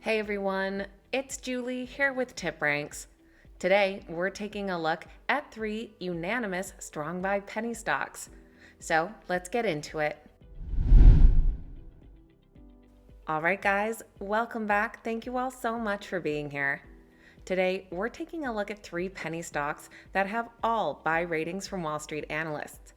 Hey everyone, it's Julie here with Tip Ranks. Today we're taking a look at 3 unanimous strong buy penny stocks. So let's get into it. Alright guys, welcome back. Thank you all so much for being here. Today we're taking a look at 3 penny stocks that have all buy ratings from Wall Street analysts.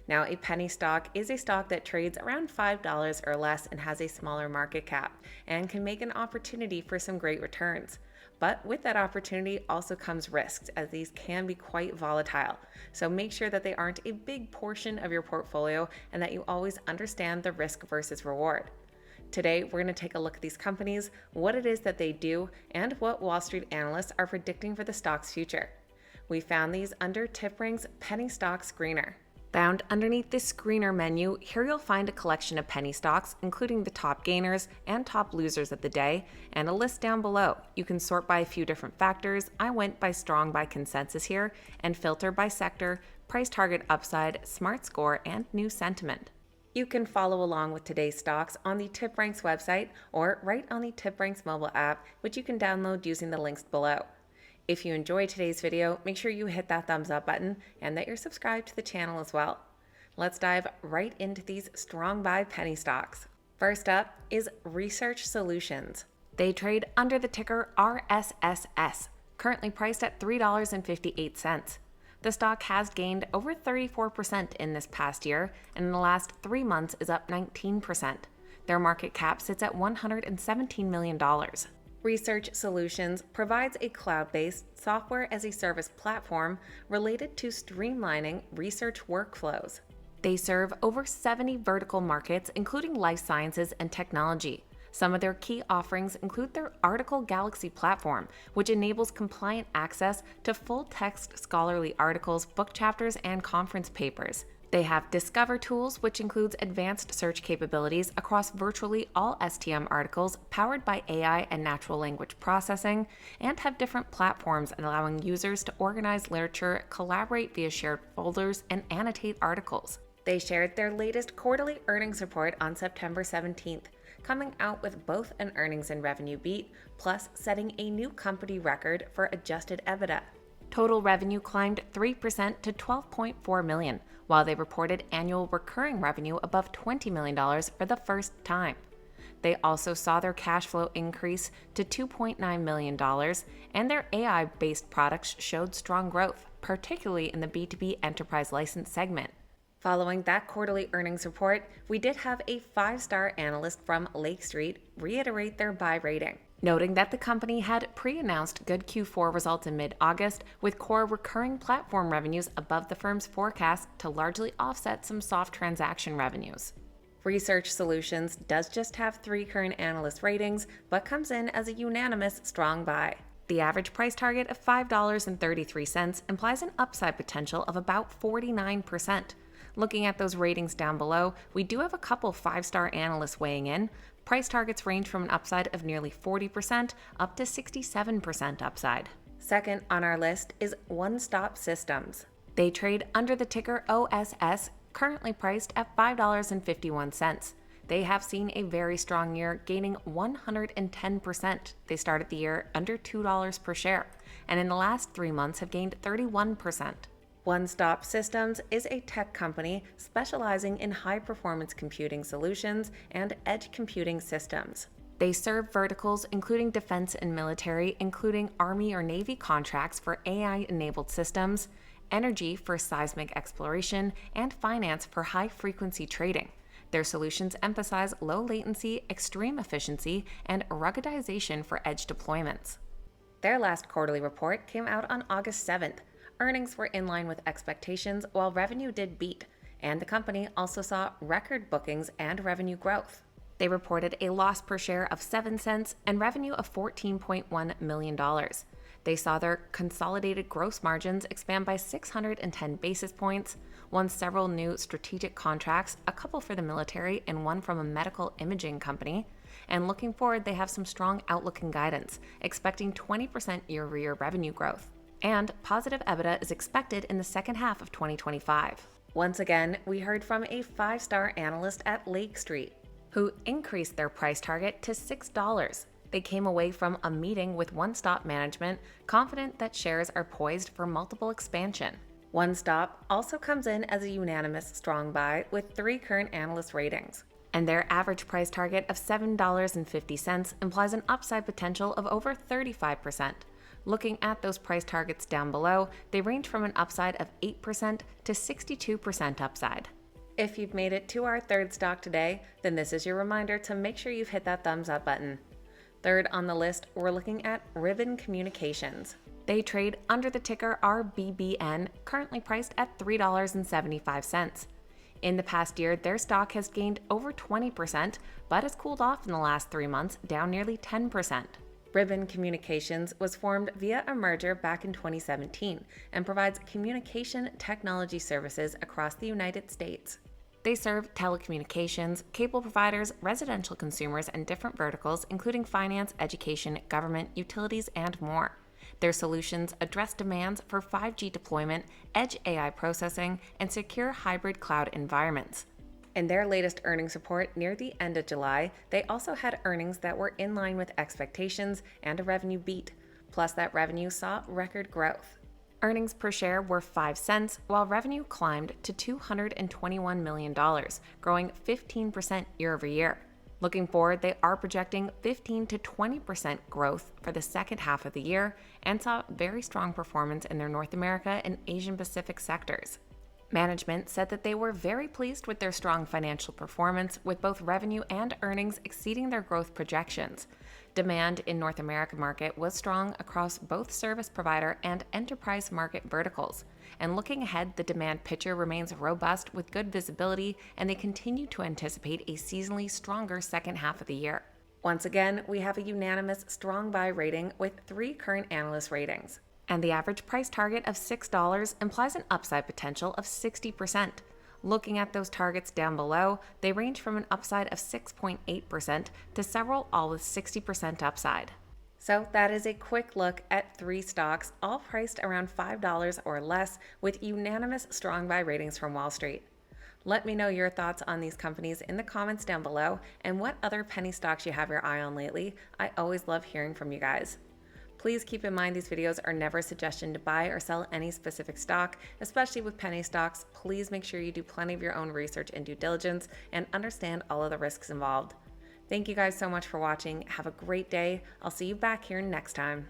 Now, a penny stock is a stock that trades around $5 or less and has a smaller market cap and can make an opportunity for some great returns. But with that opportunity also comes risks, as these can be quite volatile. So make sure that they aren't a big portion of your portfolio and that you always understand the risk versus reward. Today, we're going to take a look at these companies, what it is that they do, and what Wall Street analysts are predicting for the stock's future. We found these under TipRank's Penny Stock Screener. Found underneath this screener menu, here you'll find a collection of penny stocks, including the top gainers and top losers of the day, and a list down below. You can sort by a few different factors. I went by strong by consensus here, and filter by sector, price target upside, smart score, and new sentiment. You can follow along with today's stocks on the TipRanks website or right on the TipRanks mobile app, which you can download using the links below. If you enjoyed today's video, make sure you hit that thumbs up button and that you're subscribed to the channel as well. Let's dive right into these strong buy penny stocks. First up is Research Solutions. They trade under the ticker RSSS, currently priced at $3.58. The stock has gained over 34% in this past year, and in the last 3 months is up 19%. Their market cap sits at $117 million. Research Solutions provides a cloud-based software-as-a-service platform related to streamlining research workflows. They serve over 70 vertical markets, including life sciences and technology. Some of their key offerings include their Article Galaxy platform, which enables compliant access to full-text scholarly articles, book chapters, and conference papers. They have Discover tools, which includes advanced search capabilities across virtually all STM articles powered by AI and natural language processing, and have different platforms allowing users to organize literature, collaborate via shared folders, and annotate articles. They shared their latest quarterly earnings report on September 17th, coming out with both an earnings and revenue beat, plus setting a new company record for adjusted EBITDA. Total revenue climbed 3% to $12.4 million, while they reported annual recurring revenue above $20 million for the first time. They also saw their cash flow increase to $2.9 million, and their AI-based products showed strong growth, particularly in the B2B enterprise license segment. Following that quarterly earnings report, we did have a 5-star analyst from Lake Street reiterate their buy rating, noting that the company had pre-announced good Q4 results in mid-August, with core recurring platform revenues above the firm's forecast to largely offset some soft transaction revenues. Research Solutions does just have 3 current analyst ratings, but comes in as a unanimous strong buy. The average price target of $5.33 implies an upside potential of about 49%. Looking at those ratings down below, we do have a couple 5-star analysts weighing in. Price targets range from an upside of nearly 40% up to 67% upside. Second on our list is One Stop Systems. They trade under the ticker OSS, currently priced at $5.51. They have seen a very strong year, gaining 110%. They started the year under $2 per share, and in the last 3 months have gained 31%. One Stop Systems is a tech company specializing in high-performance computing solutions and edge computing systems. They serve verticals including defense and military, including Army or Navy contracts for AI-enabled systems, energy for seismic exploration, and finance for high-frequency trading. Their solutions emphasize low latency, extreme efficiency, and ruggedization for edge deployments. Their last quarterly report came out on August 7th. Earnings were in line with expectations, while revenue did beat, and the company also saw record bookings and revenue growth. They reported a loss per share of 7 cents and revenue of $14.1 million. They saw their consolidated gross margins expand by 610 basis points, won several new strategic contracts, a couple for the military and one from a medical imaging company, and looking forward, they have some strong outlook and guidance, expecting 20% year-over-year revenue growth. And positive EBITDA is expected in the second half of 2025. Once again, we heard from a 5-star analyst at Lake Street, who increased their price target to $6 They came away from a meeting with One Stop Management confident that shares are poised for multiple expansion. One Stop also comes in as a unanimous strong buy with 3 current analyst ratings. And their average price target of $7.50 implies an upside potential of over 35%. Looking at those price targets down below, they range from an upside of 8% to 62% upside. If you've made it to our third stock today, then this is your reminder to make sure you've hit that thumbs up button. Third on the list, we're looking at Ribbon Communications. They trade under the ticker RBBN, currently priced at $3.75. In the past year, their stock has gained over 20%, but has cooled off in the last 3 months, down nearly 10%. Ribbon Communications was formed via a merger back in 2017 and provides communication technology services across the United States. They serve telecommunications, cable providers, residential consumers, and different verticals, including finance, education, government, utilities, and more. Their solutions address demands for 5G deployment, edge AI processing, and secure hybrid cloud environments. In their latest earnings report near the end of July, they also had earnings that were in line with expectations and a revenue beat, plus that revenue saw record growth. Earnings per share were 5 cents, while revenue climbed to $221 million, growing 15% year over year. Looking forward, they are projecting 15 to 20% growth for the second half of the year and saw very strong performance in their North America and Asian Pacific sectors. Management said that they were very pleased with their strong financial performance, with both revenue and earnings exceeding their growth projections. Demand in North America market was strong across both service provider and enterprise market verticals. And looking ahead, the demand picture remains robust with good visibility, and they continue to anticipate a seasonally stronger second half of the year. Once again, we have a unanimous strong buy rating with 3 current analyst ratings. And the average price target of $6 implies an upside potential of 60%. Looking at those targets down below, they range from an upside of 6.8% to several all with 60% upside. So that is a quick look at 3 stocks, all priced around $5 or less, with unanimous strong buy ratings from Wall Street. Let me know your thoughts on these companies in the comments down below, and what other penny stocks you have your eye on lately. I always love hearing from you guys. Please keep in mind these videos are never a suggestion to buy or sell any specific stock, especially with penny stocks. Please make sure you do plenty of your own research and due diligence and understand all of the risks involved. Thank you guys so much for watching. Have a great day. I'll see you back here next time.